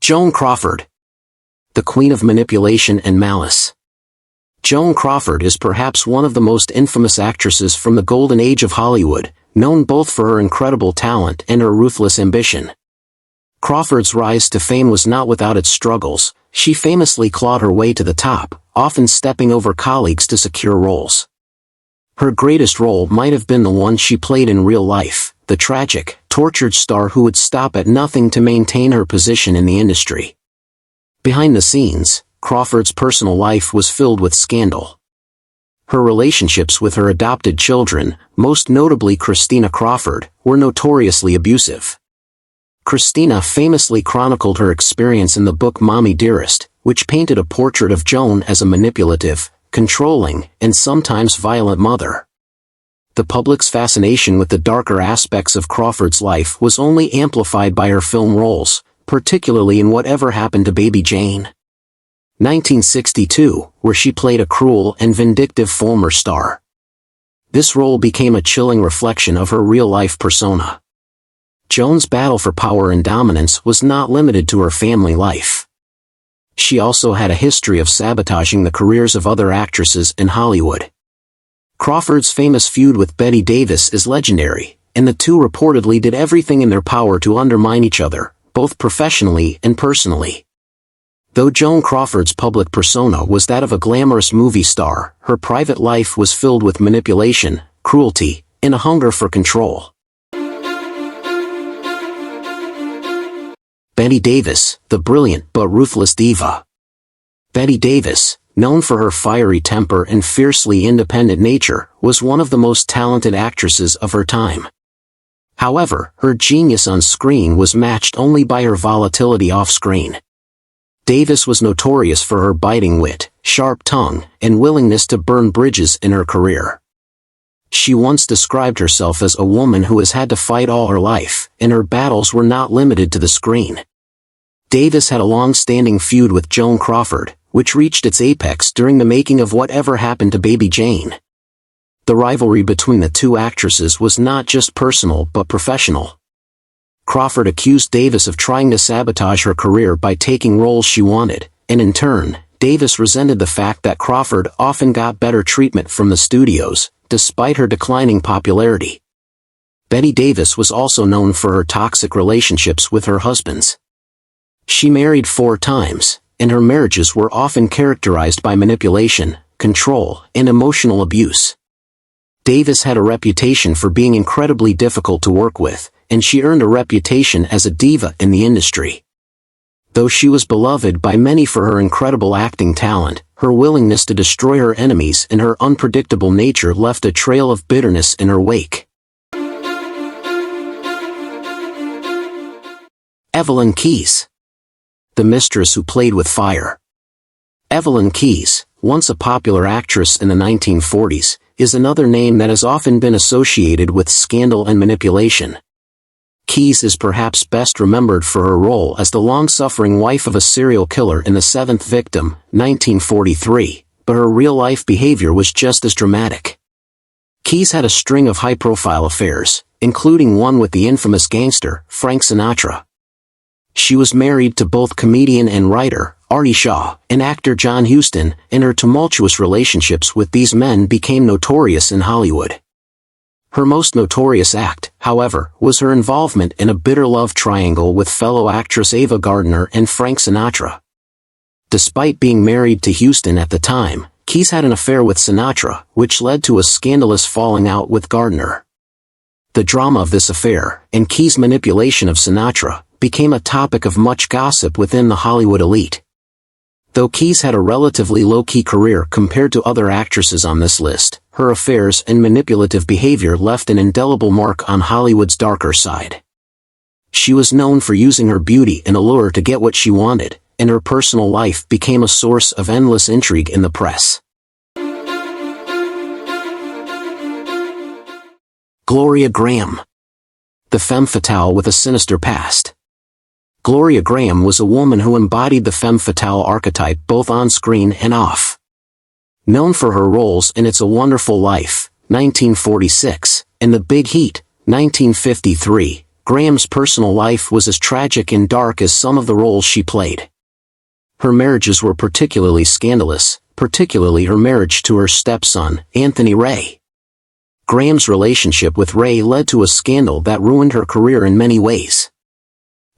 Joan Crawford, the Queen of Manipulation and Malice. Joan Crawford is perhaps one of the most infamous actresses from the golden age of Hollywood, known both for her incredible talent and her ruthless ambition. Crawford's rise to fame was not without its struggles. She famously clawed her way to the top, often stepping over colleagues to secure roles. Her greatest role might have been the one she played in real life, the tragic, tortured star who would stop at nothing to maintain her position in the industry. Behind the scenes, Crawford's personal life was filled with scandal. Her relationships with her adopted children, most notably Christina Crawford, were notoriously abusive. Christina famously chronicled her experience in the book Mommy Dearest, which painted a portrait of Joan as a manipulative, controlling, and sometimes violent mother. The public's fascination with the darker aspects of Crawford's life was only amplified by her film roles, particularly in Whatever Happened to Baby Jane? 1962, where she played a cruel and vindictive former star. This role became a chilling reflection of her real-life persona. Joan's battle for power and dominance was not limited to her family life. She also had a history of sabotaging the careers of other actresses in Hollywood. Crawford's famous feud with Bette Davis is legendary, and the two reportedly did everything in their power to undermine each other, both professionally and personally. Though Joan Crawford's public persona was that of a glamorous movie star, her private life was filled with manipulation, cruelty, and a hunger for control. Bette Davis, the brilliant but ruthless diva. Bette Davis, known for her fiery temper and fiercely independent nature, was one of the most talented actresses of her time. However, her genius on screen was matched only by her volatility off-screen. Davis was notorious for her biting wit, sharp tongue, and willingness to burn bridges in her career. She once described herself as a woman who has had to fight all her life, and her battles were not limited to the screen. Davis had a long-standing feud with Joan Crawford, which reached its apex during the making of Whatever Happened to Baby Jane? The rivalry between the two actresses was not just personal but professional. Crawford accused Davis of trying to sabotage her career by taking roles she wanted, and in turn, Davis resented the fact that Crawford often got better treatment from the studios, despite her declining popularity. Bette Davis was also known for her toxic relationships with her husbands. She married 4 times, and her marriages were often characterized by manipulation, control, and emotional abuse. Davis had a reputation for being incredibly difficult to work with, and she earned a reputation as a diva in the industry. Though she was beloved by many for her incredible acting talent, her willingness to destroy her enemies and her unpredictable nature left a trail of bitterness in her wake. Evelyn Keys, the mistress who played with fire. Evelyn Keys, once a popular actress in the 1940s, is another name that has often been associated with scandal and manipulation. Keys is perhaps best remembered for her role as the long-suffering wife of a serial killer in The Seventh Victim, 1943, but her real-life behavior was just as dramatic. Keys had a string of high-profile affairs, including one with the infamous gangster, Frank Sinatra. She was married to both comedian and writer, Artie Shaw, and actor John Huston, and her tumultuous relationships with these men became notorious in Hollywood. Her most notorious act, however, was her involvement in a bitter love triangle with fellow actress Ava Gardner and Frank Sinatra. Despite being married to Huston at the time, Keys had an affair with Sinatra, which led to a scandalous falling out with Gardner. The drama of this affair, and Keys' manipulation of Sinatra, became a topic of much gossip within the Hollywood elite. Though Keys had a relatively low-key career compared to other actresses on this list, her affairs and manipulative behavior left an indelible mark on Hollywood's darker side. She was known for using her beauty and allure to get what she wanted, and her personal life became a source of endless intrigue in the press. Gloria Graham, the femme fatale with a sinister past. Gloria Graham was a woman who embodied the femme fatale archetype both on screen and off. Known for her roles in It's a Wonderful Life, 1946, and The Big Heat, 1953, Graham's personal life was as tragic and dark as some of the roles she played. Her marriages were particularly scandalous, particularly her marriage to her stepson, Anthony Ray. Graham's relationship with Ray led to a scandal that ruined her career in many ways.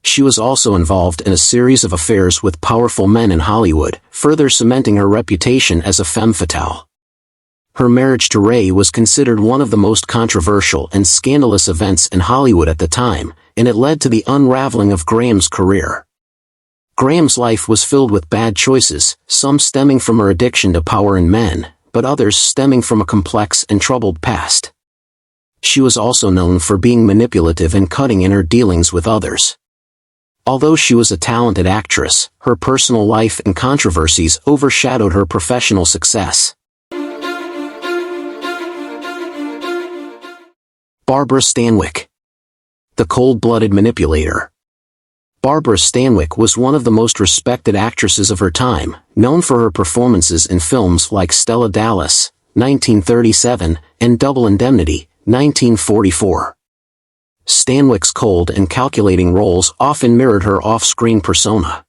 She was also involved in a series of affairs with powerful men in Hollywood, further cementing her reputation as a femme fatale. Her marriage to Ray was considered one of the most controversial and scandalous events in Hollywood at the time, and it led to the unraveling of Graham's career. Graham's life was filled with bad choices, some stemming from her addiction to power and men, but others stemming from a complex and troubled past. She was also known for being manipulative and cutting in her dealings with others. Although she was a talented actress, her personal life and controversies overshadowed her professional success. Barbara Stanwyck. The cold-blooded manipulator. Barbara Stanwyck was one of the most respected actresses of her time, known for her performances in films like Stella Dallas, 1937, and Double Indemnity, 1944. Stanwyck's cold and calculating roles often mirrored her off-screen persona.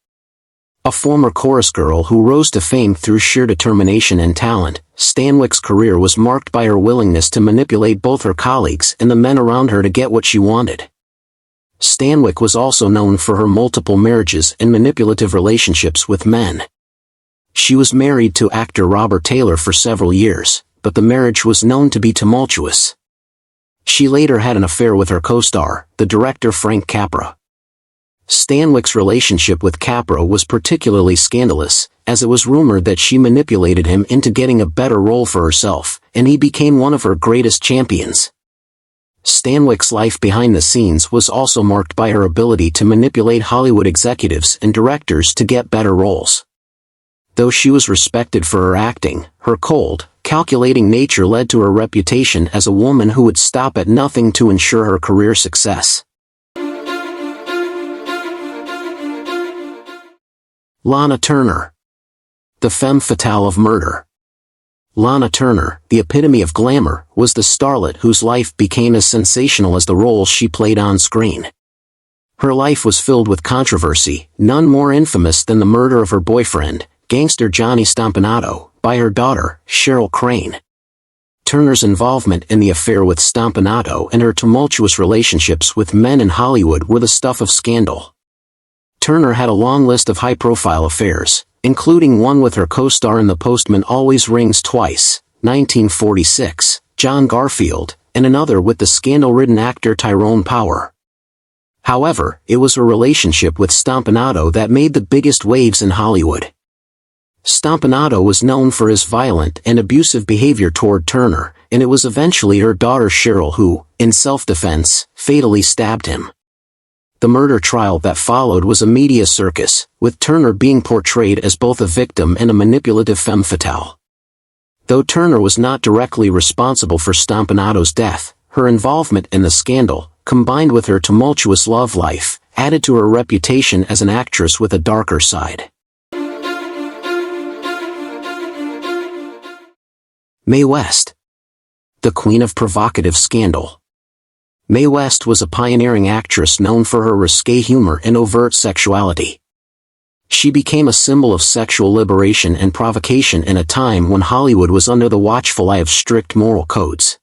A former chorus girl who rose to fame through sheer determination and talent, Stanwyck's career was marked by her willingness to manipulate both her colleagues and the men around her to get what she wanted. Stanwyck was also known for her multiple marriages and manipulative relationships with men. She was married to actor Robert Taylor for several years, but the marriage was known to be tumultuous. She later had an affair with her co-star, the director Frank Capra. Stanwyck's relationship with Capra was particularly scandalous, as it was rumored that she manipulated him into getting a better role for herself, and he became one of her greatest champions. Stanwyck's life behind the scenes was also marked by her ability to manipulate Hollywood executives and directors to get better roles. Though she was respected for her acting, her cold, calculating nature led to her reputation as a woman who would stop at nothing to ensure her career success. Lana Turner. The femme fatale of murder. Lana Turner, the epitome of glamour, was the starlet whose life became as sensational as the roles she played on screen. Her life was filled with controversy, none more infamous than the murder of her boyfriend, gangster Johnny Stompanato, by her daughter, Cheryl Crane. Turner's involvement in the affair with Stompanato and her tumultuous relationships with men in Hollywood were the stuff of scandal. Turner had a long list of high-profile affairs, including one with her co-star in The Postman Always Rings Twice, 1946, John Garfield, and another with the scandal-ridden actor Tyrone Power. However, it was her relationship with Stompanato that made the biggest waves in Hollywood. Stompanato was known for his violent and abusive behavior toward Turner, and it was eventually her daughter Cheryl who, in self-defense, fatally stabbed him. The murder trial that followed was a media circus, with Turner being portrayed as both a victim and a manipulative femme fatale. Though Turner was not directly responsible for Stompanato's death, her involvement in the scandal, combined with her tumultuous love life, added to her reputation as an actress with a darker side. Mae West. The queen of provocative scandal. Mae West was a pioneering actress known for her risque humor and overt sexuality. She became a symbol of sexual liberation and provocation in a time when Hollywood was under the watchful eye of strict moral codes.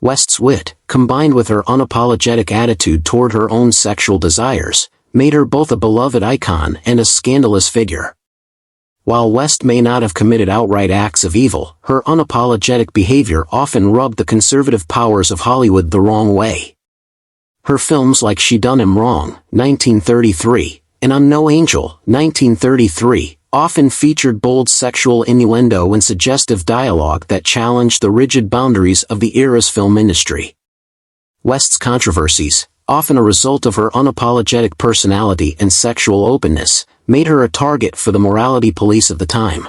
West's wit, combined with her unapologetic attitude toward her own sexual desires, made her both a beloved icon and a scandalous figure. While West may not have committed outright acts of evil, her unapologetic behavior often rubbed the conservative powers of Hollywood the wrong way. Her films like She Done Him Wrong, 1933, and I'm No Angel, 1933, often featured bold sexual innuendo and suggestive dialogue that challenged the rigid boundaries of the era's film industry. West's controversies, often a result of her unapologetic personality and sexual openness, made her a target for the morality police of the time.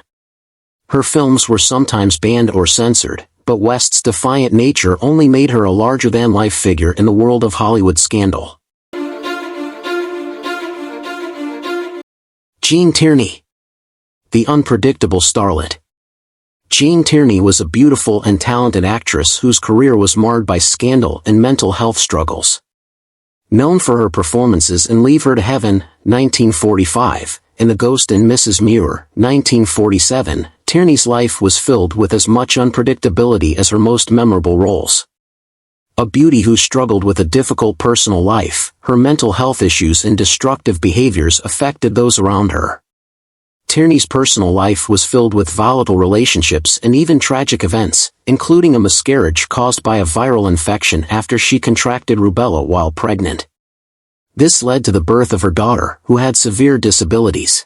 Her films were sometimes banned or censored, but West's defiant nature only made her a larger-than-life figure in the world of Hollywood scandal. Gene Tierney. The unpredictable starlet. Gene Tierney was a beautiful and talented actress whose career was marred by scandal and mental health struggles. Known for her performances in Leave Her to Heaven, 1945, and The Ghost and Mrs. Muir, 1947, Tierney's life was filled with as much unpredictability as her most memorable roles. A beauty who struggled with a difficult personal life, her mental health issues and destructive behaviors affected those around her. Tierney's personal life was filled with volatile relationships and even tragic events, including a miscarriage caused by a viral infection after she contracted rubella while pregnant. This led to the birth of her daughter, who had severe disabilities.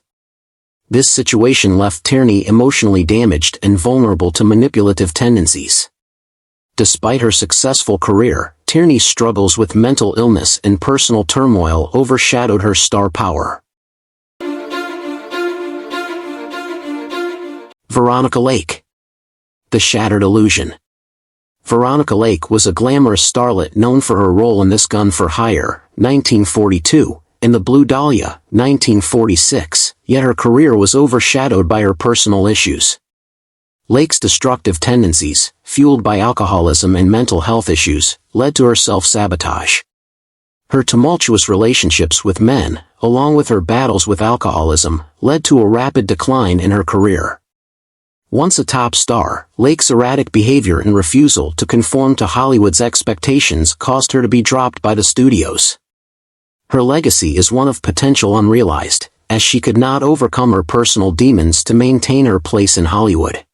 This situation left Tierney emotionally damaged and vulnerable to manipulative tendencies. Despite her successful career, Tierney's struggles with mental illness and personal turmoil overshadowed her star power. Veronica Lake. The Shattered Illusion. Veronica Lake was a glamorous starlet known for her role in This Gun for Hire, 1942, and The Blue Dahlia, 1946, yet her career was overshadowed by her personal issues. Lake's destructive tendencies, fueled by alcoholism and mental health issues, led to her self-sabotage. Her tumultuous relationships with men, along with her battles with alcoholism, led to a rapid decline in her career. Once a top star, Lake's erratic behavior and refusal to conform to Hollywood's expectations caused her to be dropped by the studios. Her legacy is one of potential unrealized, as she could not overcome her personal demons to maintain her place in Hollywood.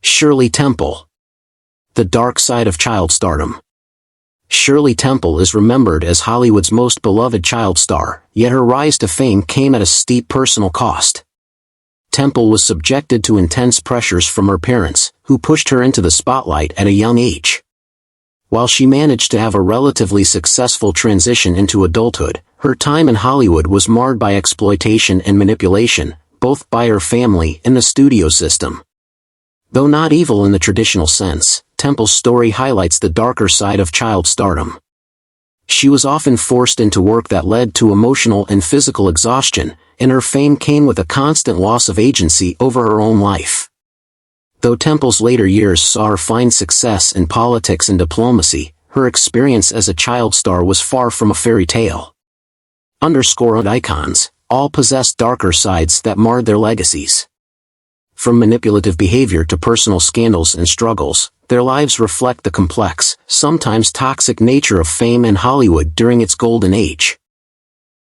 Shirley Temple. The Dark Side of Child Stardom. Shirley Temple is remembered as Hollywood's most beloved child star, yet her rise to fame came at a steep personal cost. Temple was subjected to intense pressures from her parents, who pushed her into the spotlight at a young age. While she managed to have a relatively successful transition into adulthood, her time in Hollywood was marred by exploitation and manipulation, both by her family and the studio system. Though not evil in the traditional sense, Temple's story highlights the darker side of child stardom. She was often forced into work that led to emotional and physical exhaustion, and her fame came with a constant loss of agency over her own life. Though Temple's later years saw her find success in politics and diplomacy, her experience as a child star was far from a fairy tale. Underscored icons, all possessed darker sides that marred their legacies. From manipulative behavior to personal scandals and struggles, their lives reflect the complex, sometimes toxic nature of fame and Hollywood during its golden age.